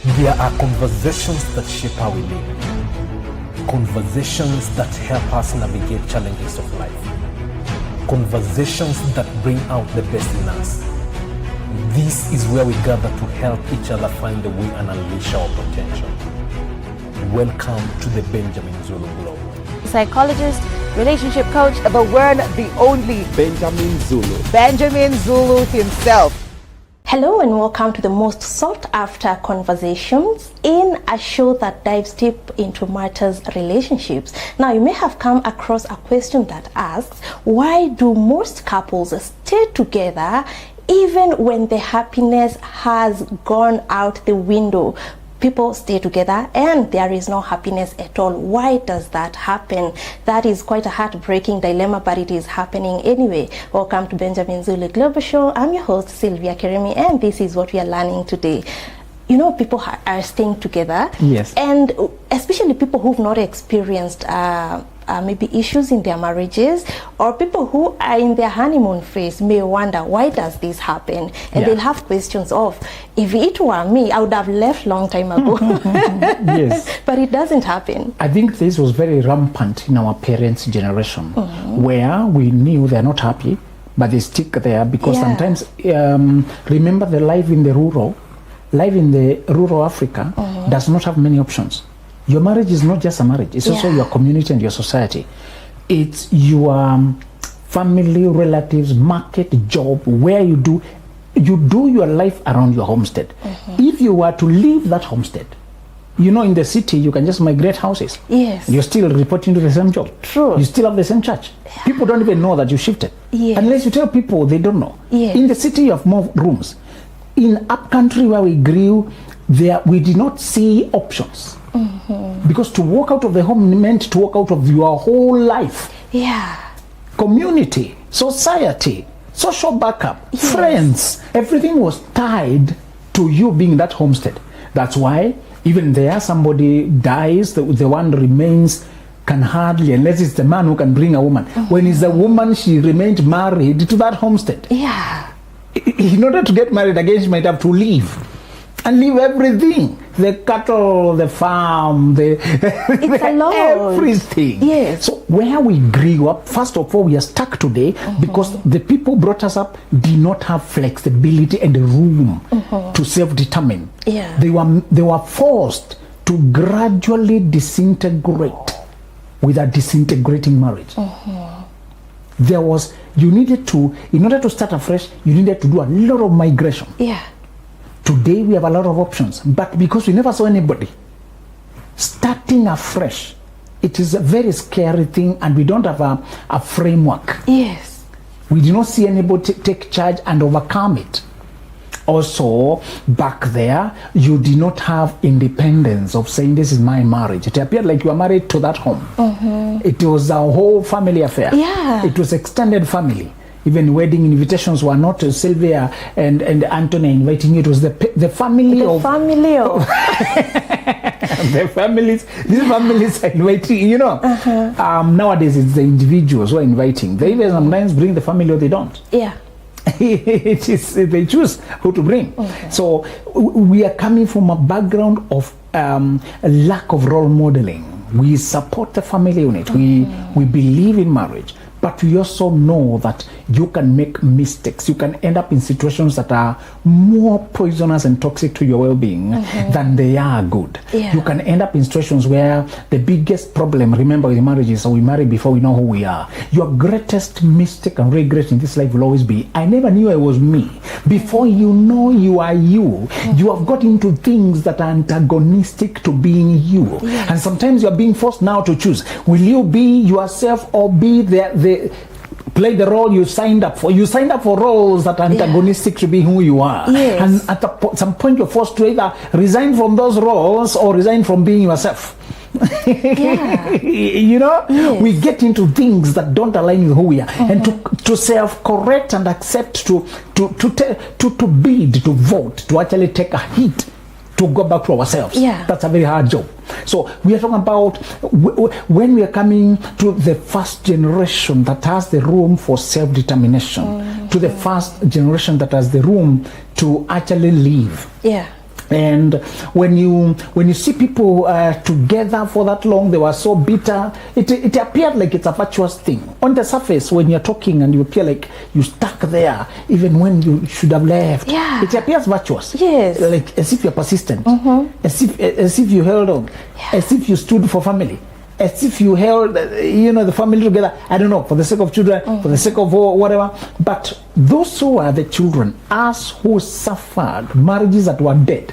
There are conversations that shape how we live. Conversations that help us navigate challenges of life. Conversations that bring out the best in us. This is where we gather to help each other find a way and unleash our potential. Welcome to the Benjamin Zulu Globe. Psychologist, relationship coach, the one, the only Benjamin Zulu. Benjamin Zulu himself. Hello and welcome to the most sought after conversations in a show that dives deep into matters relationships. Now you may have come across a question that asks, why do most couples stay together even when the happiness has gone out the window? People stay together and there is no happiness at all. Why does that happen? That is quite a heartbreaking dilemma, but it is happening anyway. Welcome to Benjamin Zulu Global Show. I'm your host, Sylvia Keremi, and this is what we are learning today. You know, people are staying together. Yes. And especially people who've not experienced maybe issues in their marriages, or people who are in their honeymoon phase may wonder, why does this happen? And they'll have questions of, if it were me, I would have left long time ago. Yes. But it doesn't happen. I think this was very rampant in our parents' generation, where we knew they're not happy, but they stick there because sometimes, remember the life in the rural Africa does not have many options. Your marriage is not just a marriage, it's also your community and your society. It's your family, relatives, market, job, where you do your life around your homestead. If you were to leave that homestead, you know, in the city, you can just migrate houses. Yes. You're still reporting to the same job. True. You still have the same church. People don't even know that you shifted. Yes. Unless you tell people, they don't know. Yes. In the city, you have more rooms. In upcountry where we grew, we did not see options. Because to walk out of the home meant to walk out of your whole life. Yeah. Community, society, social backup, friends. Everything was tied to you being that homestead. That's why even there somebody dies, the one remains, can hardly, unless it's the man who can bring a woman. When it's a woman, she remained married to that homestead. Yeah. In order to get married again, she might have to leave. And leave everything. The cattle, the farm, it's a lot. Everything. Yes. So where we grew up, first of all, we are stuck today because the people brought us up did not have flexibility and room to self-determine. Yeah. They were forced to gradually disintegrate with a disintegrating marriage. In order to start afresh, you needed to do a lot of migration. Yeah. Today we have a lot of options, but because we never saw anybody starting afresh, it is a very scary thing, and we don't have a framework. Yes. We did not see anybody take charge and overcome it. Also, back there, you did not have independence of saying, this is my marriage. It appeared like you were married to that home. It was a whole family affair. Yeah. It was extended family. Even wedding invitations were not Sylvia and Anthony inviting you. It was the family The of... family of... the families, these families are inviting, you know. Nowadays, it's the individuals who are inviting. They even sometimes bring the family or they don't. Yeah. It is, they choose who to bring. So we are coming from a background of a lack of role modeling. We support the family unit. We believe in marriage. But we also know that you can make mistakes. You can end up in situations that are more poisonous and toxic to your well-being than they are good. Yeah. You can end up in situations where the biggest problem, remember, with marriage is we marry before we know who we are. Your greatest mistake and regret in this life will always be, I never knew I was me. Before you know you are you, you have got into things that are antagonistic to being you. Yes. And sometimes you are being forced now to choose. Will you be yourself or be play the role you signed up for? You signed up for roles that are antagonistic to being who you are. Yes. And at some point you're forced to either resign from those roles or resign from being yourself. You know, we get into things that don't align with who we are, and to self-correct and accept to bid, to vote, to actually take a hit, to go back to ourselves. That's a very hard job. So we are talking about when we are coming to the first generation that has the room for self-determination, to the first generation that has the room to actually live. And when you see people together for that long, they were so bitter, it appeared like it's a virtuous thing. On the surface, when you're talking and you appear like you stuck there, even when you should have left, it appears virtuous. Yes. Like as if you're persistent, as if you held on, as if you stood for family, as if you held, the family together. I don't know, for the sake of children, for the sake of whatever. But those who are the children, us who suffered marriages that were dead,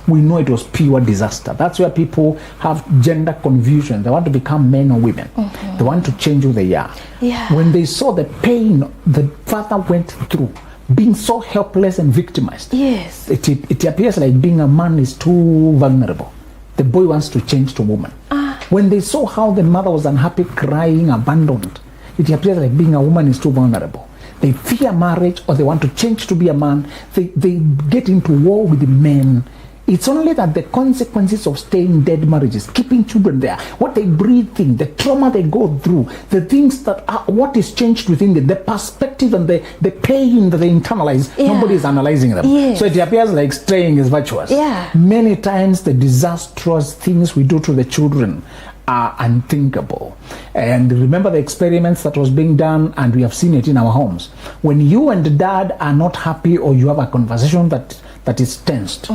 we know it was pure disaster. That's where people have gender confusion. They want to become men or women. They want to change who they are. When they saw the pain the father went through, being so helpless and victimized, it appears like being a man is too vulnerable. The boy wants to change to woman. When they saw how the mother was unhappy, crying, abandoned, it appears like being a woman is too vulnerable. They fear marriage, or they want to change to be a man. They get into war with the men. It's only that the consequences of staying dead marriages, keeping children there, what they breathe in, the trauma they go through, the things that are, what is changed within them, the perspective and the pain that they internalize, nobody is analyzing them. So it appears like staying is virtuous. Many times the disastrous things we do to the children are unthinkable. And remember the experiments that was being done, and we have seen it in our homes. When you and dad are not happy, or you have a conversation that is tensed,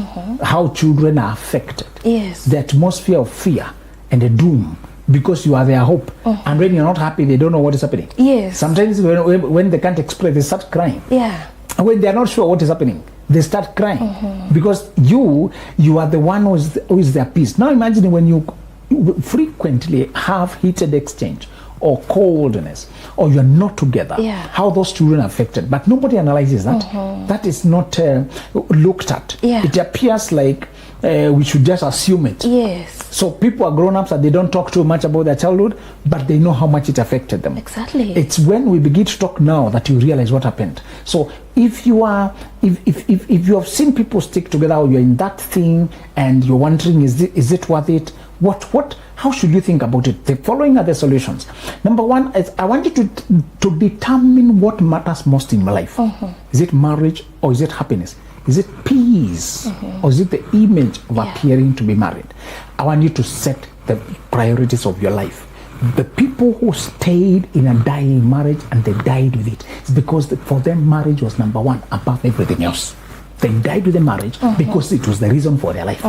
how children are affected. The atmosphere of fear and the doom, because you are their hope. And when you're not happy, they don't know what is happening. Sometimes when they can't express, they start crying. And when they're not sure what is happening, they start crying. Because you are the one who is their peace. Now imagine when you frequently have heated exchange or coldness, or you're not together, how those children are affected. But nobody analyzes that. That is not looked at. It appears like we should just assume it. So people are grown-ups and they don't talk too much about their childhood, but they know how much it affected them. It's when we begin to talk now that you realize what happened. So if you have seen people stick together, or you're in that thing and you're wondering, is it worth it? How should you think about it? The following are the solutions. Number one is, I want you to determine what matters most in my life. Is it marriage, or is it happiness? Is it peace, or is it the image of appearing to be married? I want you to set the priorities of your life. The people who stayed in a dying marriage and they died with it, it's because for them marriage was number one above everything else. They died with the marriage because it was the reason for their life.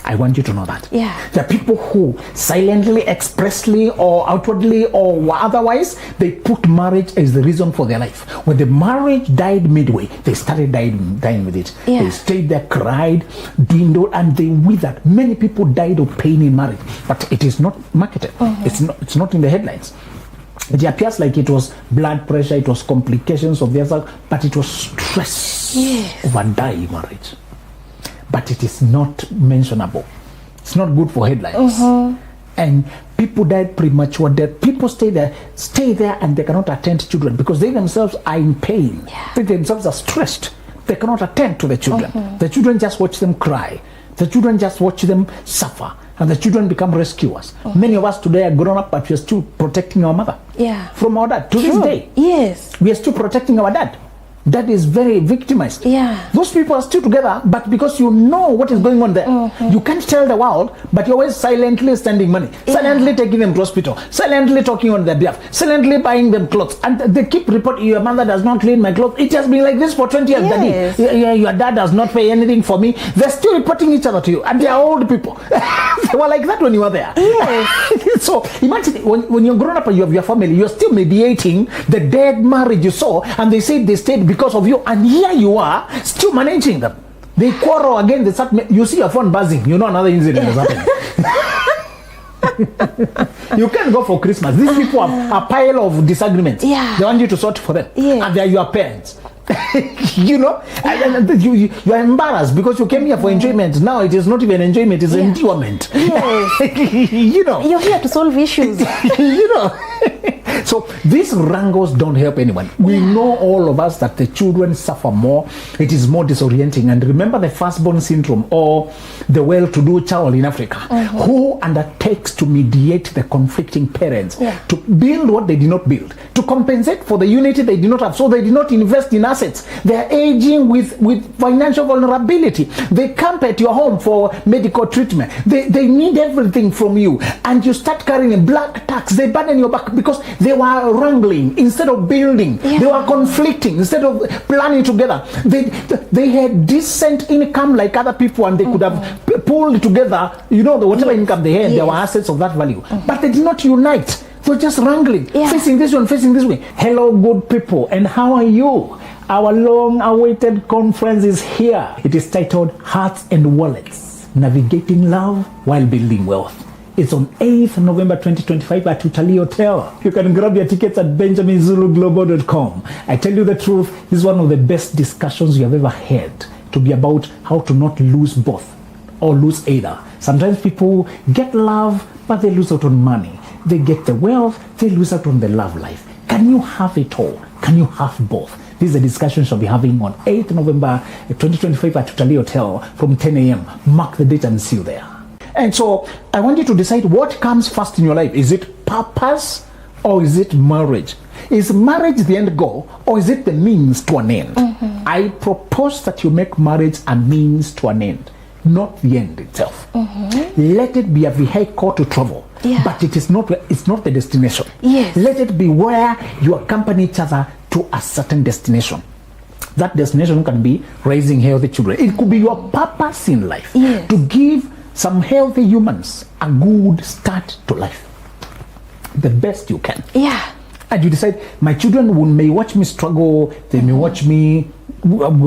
I want you to know that. There are people who silently, expressly, or outwardly, or otherwise, they put marriage as the reason for their life. When the marriage died midway, they started dying with it. They stayed there, cried, dwindled, and they withered. Many people died of pain in marriage, but it is not marketed. It's not in the headlines. It appears like it was blood pressure, it was complications of the other, but it was stress of a dying marriage. But it is not mentionable. It's not good for headlines. And people died premature death. People stay there and they cannot attend to children because they themselves are in pain. They themselves are stressed. They cannot attend to the children. The children just watch them cry. The children just watch them suffer. And the children become rescuers. Many of us today are grown up, but we are still protecting our mother from our dad. To this day, we are still protecting our dad. That is very victimized. Those people are still together, but because you know what is going on there, you can't tell the world, but you're always silently spending money, silently taking them to hospital, silently talking on their behalf, silently buying them clothes. And they keep reporting, your mother does not clean my clothes. It has been like this for 20 years, Daddy. Your dad does not pay anything for me. They're still reporting each other to you, and they are old people. They were like that when you were there. So imagine when you're grown up and you have your family, you're still mediating the dead marriage you saw, and they say they stayed because of you, and here you are still managing them. They quarrel again, they start, you see your phone buzzing, you know another incident has happened. You can't go for Christmas. These people have a pile of disagreements. They want you to sort for them, and they are your parents. You know, and you are embarrassed because you came here for enjoyment. Now it is not even enjoyment, it's endurement. You know, you're here to solve issues. You know. So these wrangles don't help anyone. We know all of us that the children suffer more. It is more disorienting. And remember the firstborn syndrome, or the well-to-do child in Africa, who undertakes to mediate the conflicting parents, to build what they did not build, to compensate for the unity they did not have. So they did not invest in assets. They are aging with financial vulnerability. They camp at your home for medical treatment. They need everything from you. And you start carrying a black tax. They burden your back because they were wrangling instead of building. They were conflicting instead of planning together. They had decent income like other people, and they could have pulled together, whatever income they had, there were assets of that value. But they did not unite. They were just wrangling, facing this one, facing this way. Hello, good people, and how are you? Our long-awaited conference is here. It is titled Hearts and Wallets, Navigating Love While Building Wealth. It's on 8th November 2025 at Utali Hotel. You can grab your tickets at benjaminzuluglobal.com. I tell you the truth, this is one of the best discussions you have ever had, to be about how to not lose both or lose either. Sometimes people get love, but they lose out on money. They get the wealth, they lose out on the love life. Can you have it all? Can you have both? This is a discussion we'll be having on 8th November 2025 at Utali Hotel from 10 a.m. Mark the date and see you there. And so I want you to decide what comes first in your life. Is it purpose or is it marriage? Is marriage the end goal or is it the means to an end? I propose that you make marriage a means to an end, not the end itself. Let it be a vehicle to travel, but it's not the destination. Let it be where you accompany each other to a certain destination. That destination can be raising healthy children. It could be your purpose in life, to give some healthy humans a good start to life, the best you can. And you decide, my children may watch me struggle, they may watch me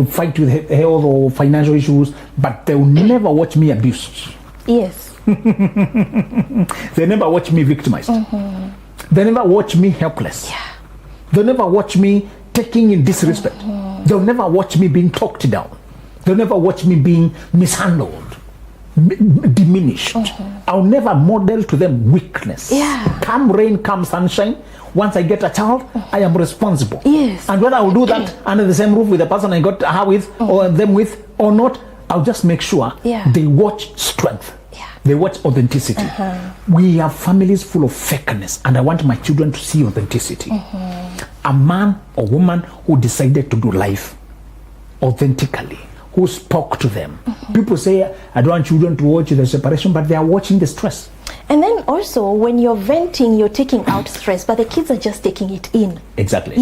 fight with health or financial issues, but they will never watch me abused. They never watch me victimized. They never watch me helpless. They'll never watch me taking in disrespect. They'll never watch me being talked down. They'll never watch me being mishandled, diminished. I'll never model to them weakness. Come rain, come sunshine, once I get a child, I am responsible. And whether I will do that under the same roof with the person I got her with, or them with, or not, I'll just make sure they watch strength. They watch authenticity. We have families full of fakeness, and I want my children to see authenticity. A man or woman who decided to do life authentically, who spoke to them. People say, I don't want children to watch the separation, but they are watching the stress. And then also, when you're venting, you're taking out stress, but the kids are just taking it in. Exactly.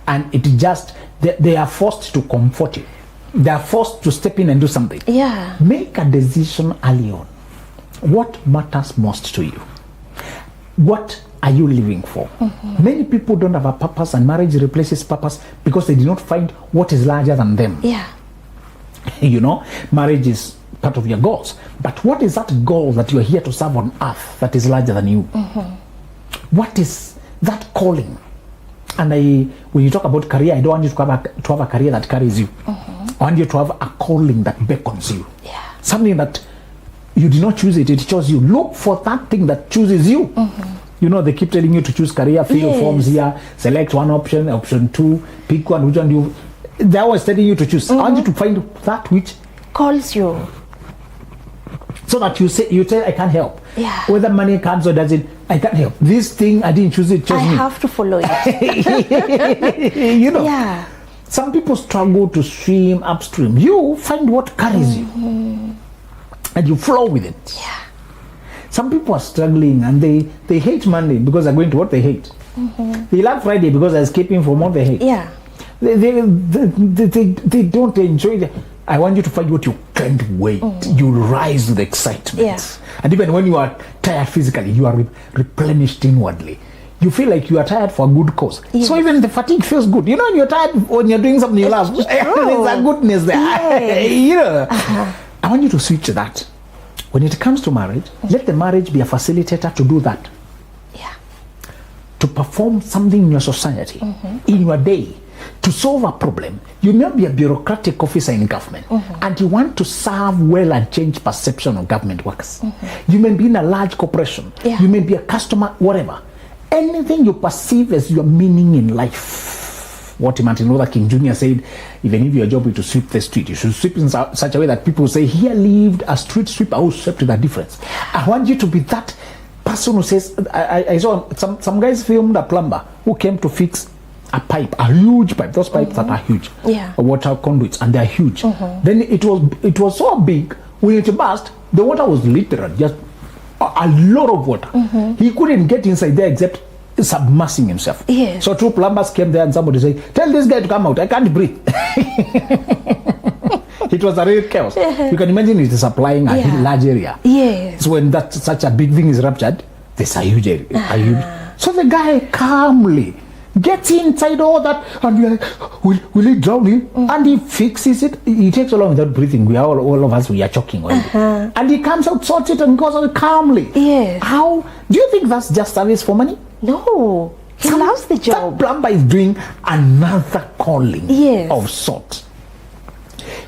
And it just, they are forced to comfort you. They are forced to step in and do something. Make a decision early on. What matters most to you? What are you living for? Many people don't have a purpose, and marriage replaces purpose because they did not find what is larger than them. Marriage is part of your goals, but what is that goal that you are here to serve on earth that is larger than you? What is that calling? And when you talk about career, I don't want you to have a career that carries you. I want you to have a calling that beckons you. Something that you did not choose it chose you. Look for that thing that chooses you. They keep telling you to choose career, fill forms here, select one option, option 2, pick one, which one do you. They're always telling you to choose. I want you to find that which calls you, so that you say I can't help. Whether money comes or doesn't, I can't help. This thing I didn't choose, it chose me. I have to follow it. Some people struggle to swim upstream. You find what carries you, and you flow with it. Some people are struggling and they hate Monday because they're going to what they hate. They love Friday because they're escaping from what they hate. They don't enjoy it. I want you to find what you can't wait. You rise with excitement. And even when you are tired physically, you are replenished inwardly. You feel like you are tired for a good cause. So even the fatigue feels good. When you're tired, when you're doing something you love, there's a goodness there. I want you to switch that. When it comes to marriage, let the marriage be a facilitator to do that. To perform something in your society, in your day, to solve a problem. You may be a bureaucratic officer in government, and you want to serve well and change perception of government workers. You may be in a large corporation. You may be a customer, whatever. anything you perceive as your meaning in life. What Martin Luther King Jr. said, even if your job is to sweep the street, you should sweep in such a way that people say, here lived a street sweeper who swept with a difference. I want you to be that person who says, I saw some guys filmed a plumber who came to fix a pipe, a huge pipe. Those pipes that are huge, water conduits, and they're huge. Then it was so big, when it burst, the water was literal, just a lot of water. He couldn't get inside there except submersing himself. So two plumbers came there and somebody said, tell this guy to come out, I can't breathe. It was a real chaos. You can imagine it is supplying a large area. So when such a big thing is ruptured, there's a huge area. So the guy calmly gets inside all that and we're like, will he drown him? And he fixes it. He takes so long without breathing. We are all of us, we are choking already. And he comes out, sorts it, and goes out calmly. How do you think that's just service for money? No, he loves the job. That plumber is doing another calling of sorts.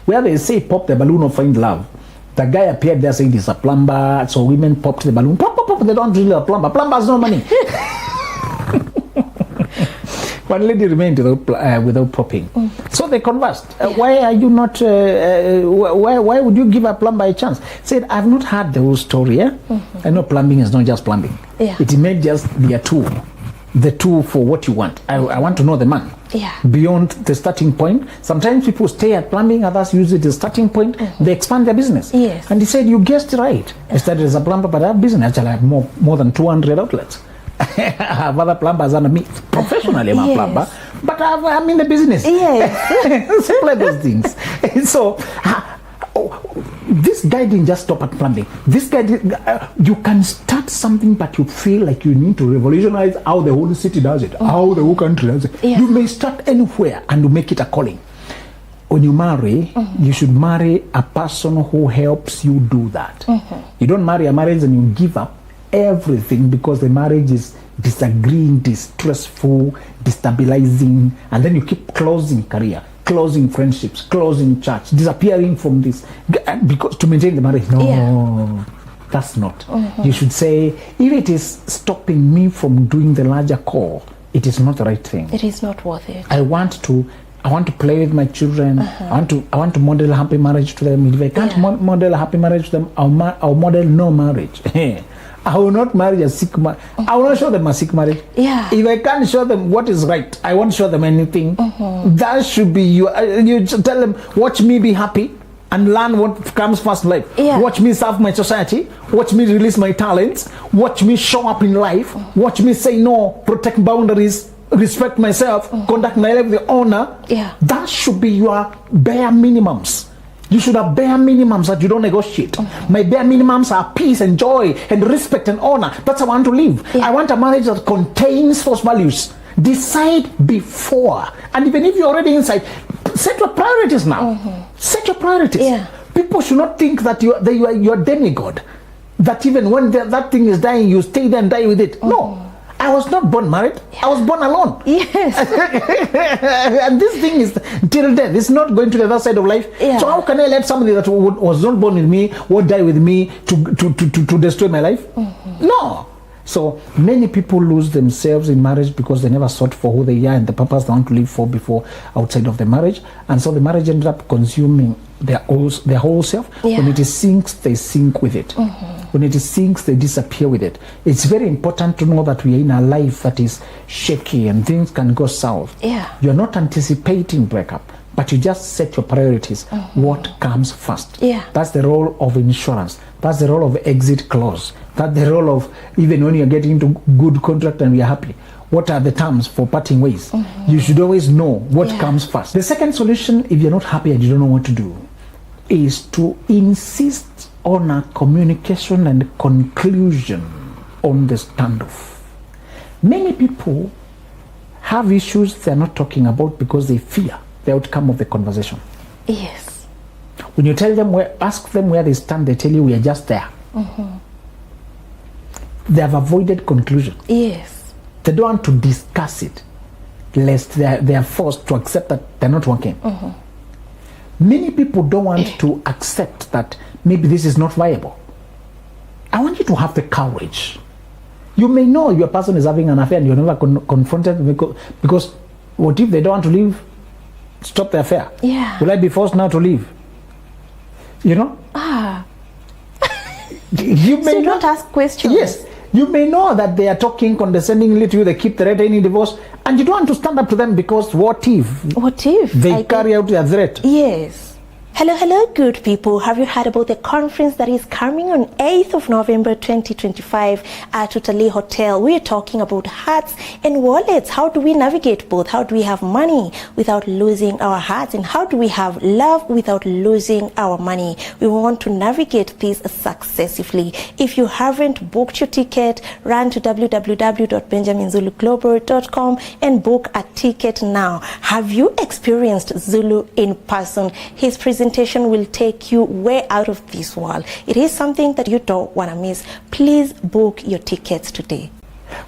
Where they say pop the balloon or find love, the guy appeared there saying he's a plumber, so women popped the balloon. Pop, pop, pop, they don't really a plumber. Plumber has no money. One lady remained without popping. So they conversed. Why are you not, why would you give a plumber a chance? Said, I've not heard the whole story. I know plumbing is not just plumbing. It may just be a tool. The tool for what you want. I want to know the man. Beyond the starting point. Sometimes people stay at plumbing, others use it as a starting point. They expand their business. And he said, you guessed right. I started as a plumber, but I have business. Actually, I have more than 200 outlets. I have other plumbers under me. Professionally, I'm a plumber, but I'm in the business. Same like those things. So, this guy didn't just stop at plumbing. This guy you can start something, but you feel like you need to revolutionize how the whole city does it, how the whole country does it. You may start anywhere and you make it a calling. When you marry, you should marry a person who helps you do that. You don't marry a marriage and you give up everything because the marriage is disagreeing, distressful, destabilizing, and then you keep closing career, closing friendships, closing church, disappearing from this because to maintain the marriage. No, that's not. You should say, if it is stopping me from doing the larger call, it is not the right thing. It is not worth it. I want to play with my children. I want to model a happy marriage to them. If I can't model a happy marriage to them, I'll model no marriage. I will not marry a sick marriage. I will not show them a sick marriage. If I can't show them what is right, I won't show them anything. That should be you. You tell them, watch me be happy and learn what comes first in life. Watch me serve my society. Watch me release my talents. Watch me show up in life. Watch me say no, protect boundaries, respect myself, conduct my life with honor. That should be your bare minimums. You should have bare minimums that you don't negotiate. My bare minimums are peace and joy and respect and honor. That's how I want to live. I want a marriage that contains those values. Decide before. And even if you're already inside, set your priorities now. Set your priorities. People should not think that you're demigod. That even when that thing is dying, you stay there and die with it. No. I was not born married. I was born alone. And this thing is till death. It's not going to the other side of life. So how can I let somebody that was not born with me, would die with me, to destroy my life? No. So many people lose themselves in marriage because they never sought for who they are and the purpose they want to live for before outside of the marriage. And so the marriage ended up consuming their whole self. When it sinks, they sink with it. When it sinks, they disappear with it. It's very important to know that we are in a life that is shaky and things can go south. You're not anticipating breakup, but you just set your priorities. What comes first? That's the role of insurance. That's the role of exit clause. That's the role of, even when you're getting into good contract and we are happy, what are the terms for parting ways? You should always know what comes first. The second solution, if you're not happy and you don't know what to do, is to insist on a communication and conclusion on the standoff. Many people have issues they're not talking about because they fear the outcome of the conversation. When you tell them ask them where they stand, they tell you we are just there. They have avoided conclusion. They don't want to discuss it, lest they are forced to accept that they're not working. Many people don't want to accept that maybe this is not viable. I want you to have the courage You may know your person is having an affair and you're never confronted because what if they don't want to leave? Stop the affair. Yeah. Will I be forced now to leave? You know? You may So you not don't ask questions. Yes. You may know that they are talking condescendingly to you, they keep threatening divorce, and you don't want to stand up to them because what if? What if? They carry out their threat? Yes. Hello, good people. Have you heard about the conference that is coming on 8th of November 2025 at Tutali Hotel? We're talking about hearts and wallets. How do we navigate both? How do we have money without losing our hearts? And how do we have love without losing our money? We want to navigate this successfully. If you haven't booked your ticket, run to www.benjaminzuluglobal.com and book a ticket now. Have you experienced Zulu in person? His presentation will take you way out of this world. It is something that you don't want to miss. Please book your tickets today.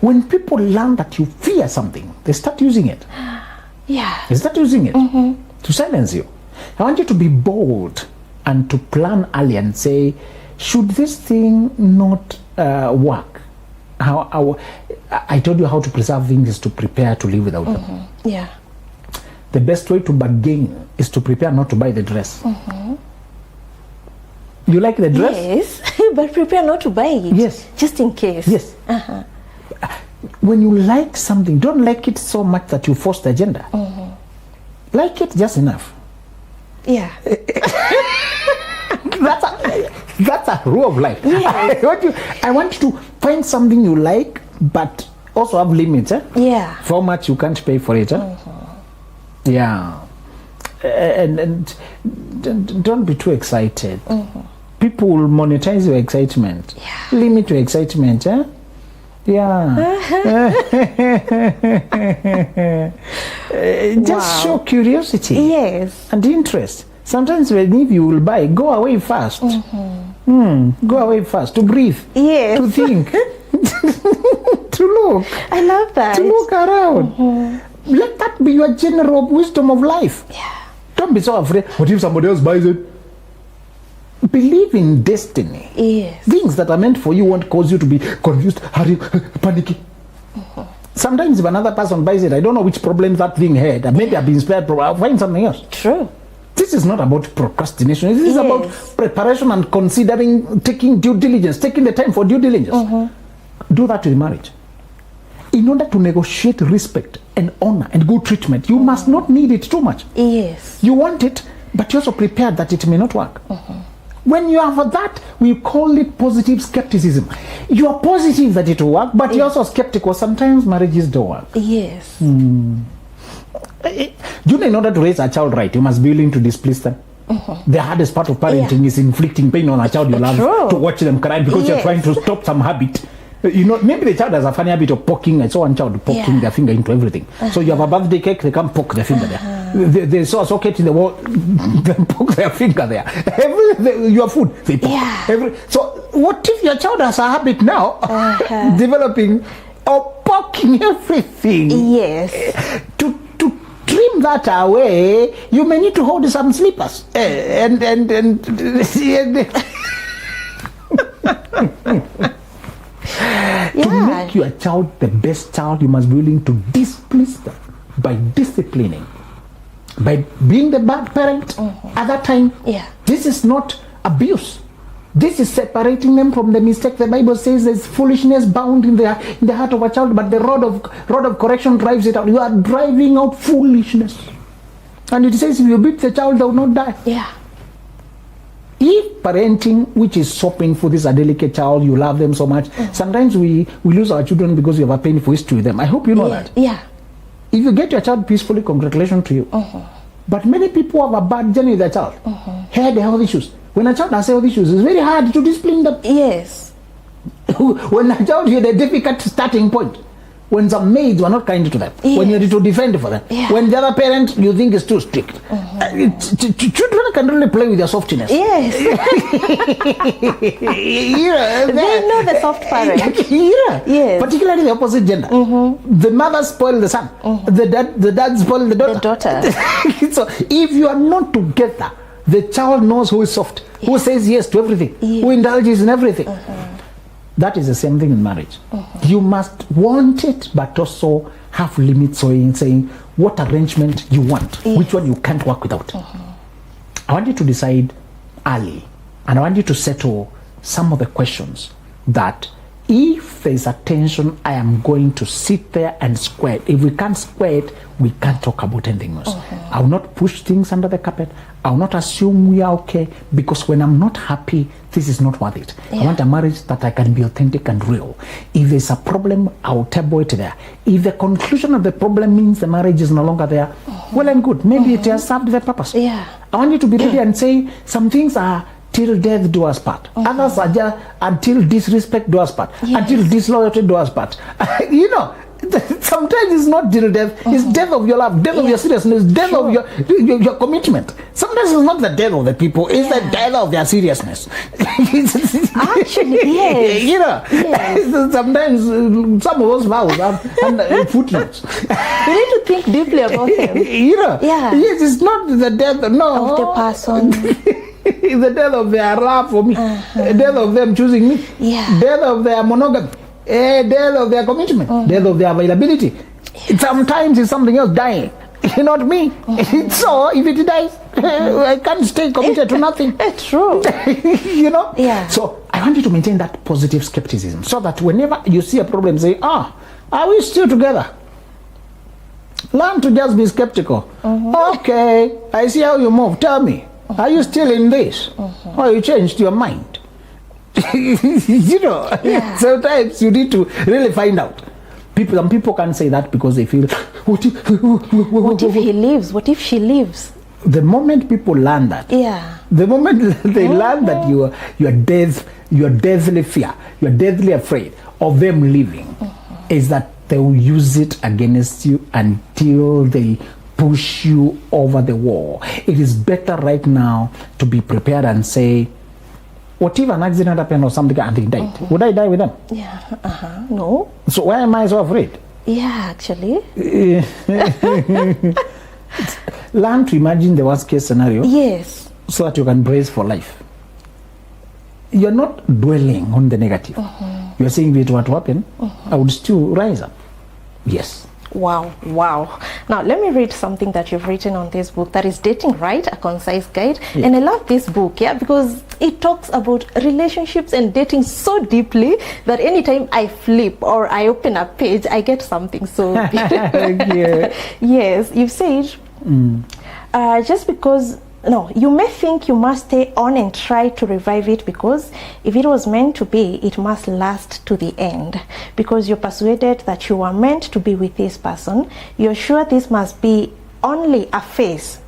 When people learn that you fear something, they start using it. Yeah. They start using it to silence you. I want you to be bold and to plan early and say, should this thing not work? I told you how to preserve things is to prepare to live without them. Yeah. The best way to bargain is to prepare not to buy the dress. You like the dress? Yes, but prepare not to buy it. Yes. Just in case. Yes. When you like something, don't like it so much that you force the agenda. Like it just enough. Yeah. That's a rule of life. Yes. I want you to find something you like, but also have limits. Yeah. For how much you can't pay for it. Yeah. And don't be too excited. People will monetize your excitement. Yeah. Limit your excitement. Yeah. Just show curiosity. Yes. And interest. Sometimes when if you will buy, go away fast. Go away fast to breathe. Yes. To think. To look. I love that. To look around. Let that be your general wisdom of life. Yeah. Don't be so afraid. What if somebody else buys it? Believe in destiny. Yes. Things that are meant for you won't cause you to be confused, hurry, panicking. Sometimes if another person buys it, I don't know which problem that thing had. Maybe I've been inspired, I'll find something else. True. This is not about procrastination. This is about preparation and considering, taking due diligence, taking the time for due diligence. Do that with marriage. In order to negotiate respect and honor and good treatment, you must not need it too much. Yes. You want it, but you're also prepared that it may not work. When you have that, we call it positive skepticism. You are positive that it will work, but you're also skeptical. Sometimes marriages don't work. Yes. You know, in order to raise a child right, you must be willing to displease them. The hardest part of parenting is inflicting pain on a child you love, to watch them cry because you're trying to stop some habit. You know, maybe the child has a funny habit of poking. I saw one child poking their finger into everything. So you have a birthday cake, they come poke their finger there. They saw a socket in the wall, they poke their finger there. Your food, they poke. So what if your child has a habit now developing of poking everything? Yes. To trim that away, you may need to hold some slippers and To make your child the best child, you must be willing to displease them by disciplining, by being the bad parent at that time. This is not abuse. This is separating them from the mistake. The Bible says there's foolishness bound in the heart of a child, but the rod of correction drives it out. You are driving out foolishness. And it says if you beat the child, they will not die. If parenting, which is so painful, this is a delicate child, you love them so much, sometimes we lose our children because we have a painful history with them. I hope you know that. If you get your child peacefully, congratulations to you. But many people have a bad journey with their child. Had health issues. When a child has health issues, it's very hard to discipline them. When a child is at a difficult starting point, when some maids were not kind to them, when you need to defend for them, when the other parent you think is too strict, children can really play with their softiness. They know the soft parent. Particularly the opposite gender. The mother spoil the son. The dad spoil the daughter. So if you are not together, the child knows who is soft, who says yes to everything, who indulges in everything. That is the same thing in marriage. You must want it, but also have limits in saying what arrangement you want, which one you can't work without. I want you to decide early, and I want you to settle some of the questions that if there's a tension, I am going to sit there and square it. If we can't square it, we can't talk about anything else. I will not push things under the carpet. I will not assume we are okay, because when I'm not happy, this is not worth it. I want a marriage that I can be authentic and real. If there's a problem, I will table it there. If the conclusion of the problem means the marriage is no longer there, well and good. Maybe it has served the purpose. I want you to be ready and say some things are till death do us part. Others are just until disrespect do us part. Until disloyalty do us part. You know, sometimes it's not till death, it's death of your love, death of your seriousness, death of your commitment. Sometimes it's not the death of the people, it's the death of their seriousness. Actually, yes. You know, sometimes some of those vows have footnotes. You need to think deeply about them. You know, yes, it's not the death of the person. It's the death of their love for me, the death of them choosing me, death of their monogamy, death of their commitment, death of their availability. Sometimes it's something else dying, not me. So if it dies, I can't stay committed to nothing. It's true. You know? So I want you to maintain that positive skepticism, so that whenever you see a problem, say, are we still together? Learn to just be skeptical. Okay, I see how you move. Tell me, are you still in this? Or you changed your mind? You know, sometimes you need to really find out. Some people can say that because they feel, what if he leaves? What if she leaves? The moment people learn that, the moment they learn that you are deathly fear, you are deathly afraid of them leaving, is that they will use it against you until they push you over the wall. It is better right now to be prepared and say, what if an accident happened or something and they died? Would I die with them? No. So why am I so afraid? Actually. Learn to imagine the worst case scenario. So that you can brace for life. You're not dwelling on the negative. You're saying, if it were to happen, I would still rise up. Yes. Wow. Now let me read something that you've written on this book, that is Dating Right, a concise guide. And I love this book, because it talks about relationships and dating so deeply that anytime I flip or I open a page, I get something so beautiful. Yes, you've said, just because, no, you may think you must stay on and try to revive it, because if it was meant to be, it must last to the end. Because you're persuaded that you are meant to be with this person, you're sure this must be only a phase.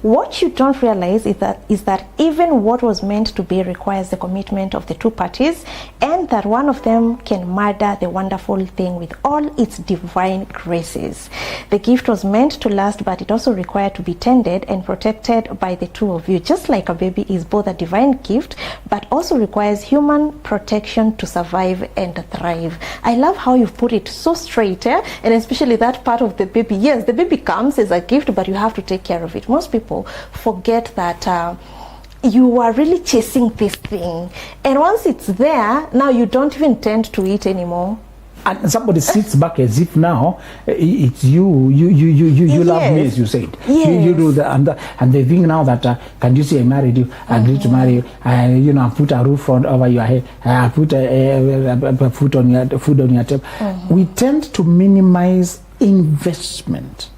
What you don't realize is that even what was meant to be requires the commitment of the two parties, and that one of them can murder the wonderful thing with all its divine graces. The gift was meant to last, but it also required to be tended and protected by the two of you. Just like a baby is both a divine gift, but also requires human protection to survive and thrive. I love how you've put it so straight, and especially that part of the baby. Yes, the baby comes as a gift, but you have to take care of it. Most people forget that you are really chasing this thing, and once it's there, now you don't even tend to eat anymore. And somebody sits back as if now it's you love me, as you said. You do the and they think now that can you see I married you, I agreed to marry you, I put a roof over your head, I put a food on your table. We tend to minimize investment.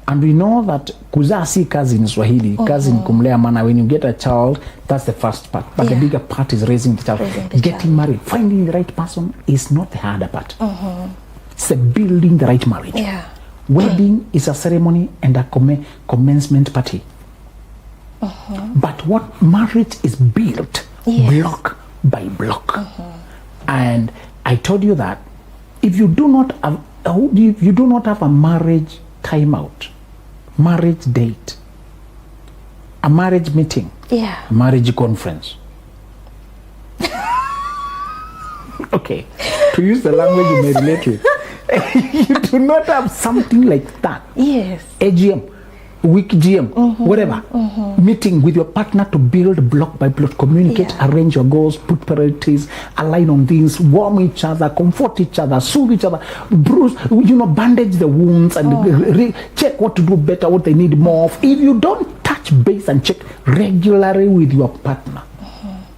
And we know that kuzaa si kazi in Swahili, kazi ni kumlea mana. When you get a child, that's the first part. But the bigger part is raising the child. Getting married, finding the right person is not the harder part. It's building the right marriage. Wedding is a ceremony and a commencement party. But what marriage is built block by block. And I told you that if you do not have a marriage timeout, marriage date, a marriage meeting, a marriage conference. Okay, to use the language you may relate with. You do not have something like that. AGM, week GM, whatever. Meeting with your partner to build block by block, communicate, arrange your goals, put priorities, align on things, warm each other, comfort each other, soothe each other, bruise, bandage the wounds, and check what to do better, what they need more of. If you don't touch base and check regularly with your partner,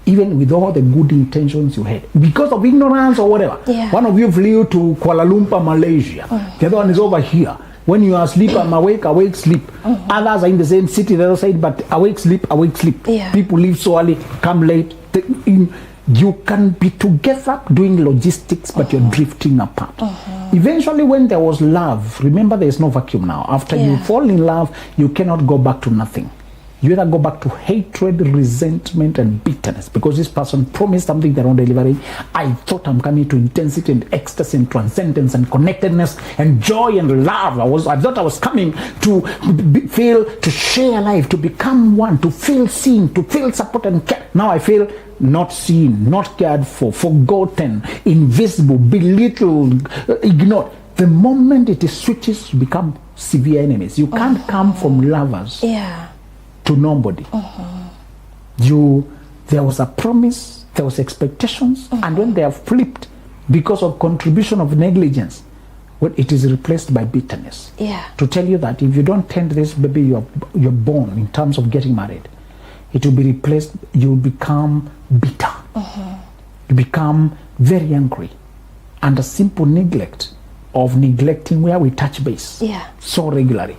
even with all the good intentions you had, because of ignorance or whatever, one of you flew to Kuala Lumpur, Malaysia, the other one is over here. When you are asleep, I'm awake, awake, sleep. Others are in the same city, the other side, but awake, sleep, awake, sleep. People leave so early, come late. You can be together doing logistics, but you're drifting apart. Eventually, when there was love, remember there is no vacuum now. After you fall in love, you cannot go back to nothing. You either go back to hatred, resentment, and bitterness, because this person promised something they're not delivering. I thought I'm coming to intensity and ecstasy and transcendence and connectedness and joy and love. I thought I was coming to feel, to share life, to become one, to feel seen, to feel support and care. Now I feel not seen, not cared for, forgotten, invisible, belittled, ignored. The moment it switches to become severe enemies, you can't come from lovers to nobody. There was a promise, there was expectations, and when they are flipped because of contribution of negligence, well, it is replaced by bitterness. To tell you that if you don't tend this baby you're born in terms of getting married, it will be replaced. You will become bitter. You become very angry, and a simple neglect of neglecting where we touch base so regularly.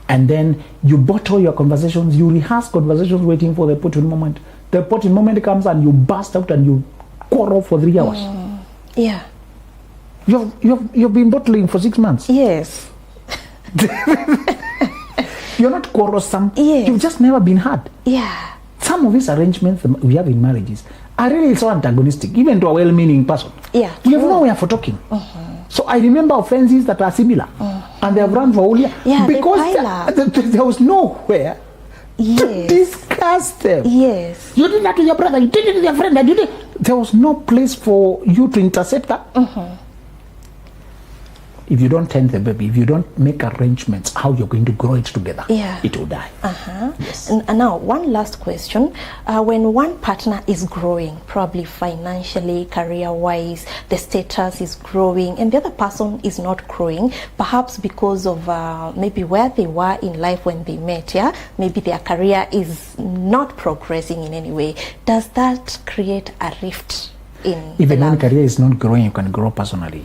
And then you bottle your conversations, you rehearse conversations waiting for the opportune moment. The opportune moment comes and you burst out and you quarrel for 3 hours. You've been bottling for 6 months. Yes. You're not quarrelsome. You've just never been heard. Some of these arrangements we have in marriages are really so antagonistic, even to a well-meaning person. We have nowhere for talking. So I remember offenses that are similar, and they have run for all year because there was nowhere to discuss them. You did that to your brother, you did it to your friend, there was no place for you to intercept that. If you don't tend the baby, if you don't make arrangements how you're going to grow it together, it will die. And now, one last question. When one partner is growing, probably financially, career-wise, the status is growing, and the other person is not growing, perhaps because of maybe where they were in life when they met, maybe their career is not progressing in any way, does that create a rift? Even when career is not growing, you can grow personally.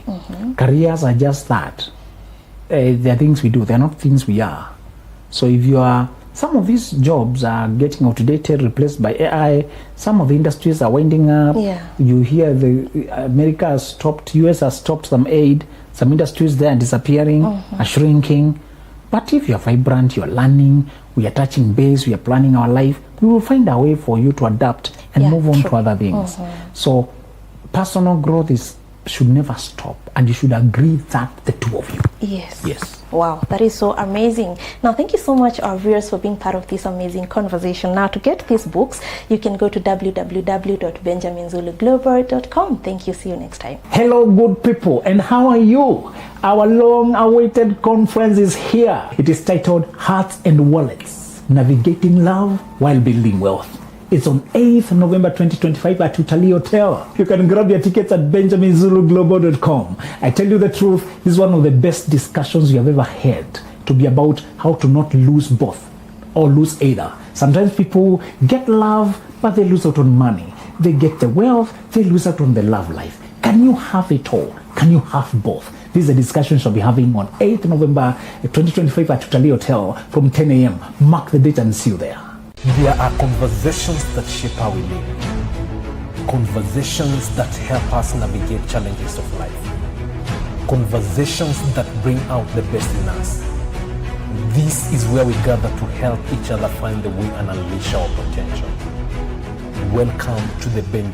Careers are just that. They're things we do, they're not things we are. So if you are, some of these jobs are getting outdated, replaced by AI. Some of the industries are winding up. You hear America has stopped, US has stopped some aid. Some industries there are disappearing, are shrinking. But if you're vibrant, you're learning, we are touching base, we are planning our life, we will find a way for you to adapt and move on to other things. So personal growth should never stop, and you should agree that the two of you. Yes. Wow, that is so amazing. Now, thank you so much, our viewers, for being part of this amazing conversation. Now, to get these books, you can go to www.benjaminzuluglobal.com. Thank you. See you next time. Hello, good people, and how are you? Our long-awaited conference is here. It is titled Hearts and Wallets, Navigating Love While Building Wealth. It's on 8th November 2025 at Tutali Hotel. You can grab your tickets at benjaminzuluglobal.com. I tell you the truth, this is one of the best discussions you have ever had, to be about how to not lose both or lose either. Sometimes people get love, but they lose out on money. They get the wealth, they lose out on the love life. Can you have it all? Can you have both? This is a discussion we'll be having on 8th November 2025 at Tutali Hotel from 10 a.m. Mark the date and see you there. There are conversations that shape how we live. Conversations that help us navigate challenges of life. Conversations that bring out the best in us. This is where we gather to help each other find the way and unleash our potential. Welcome to the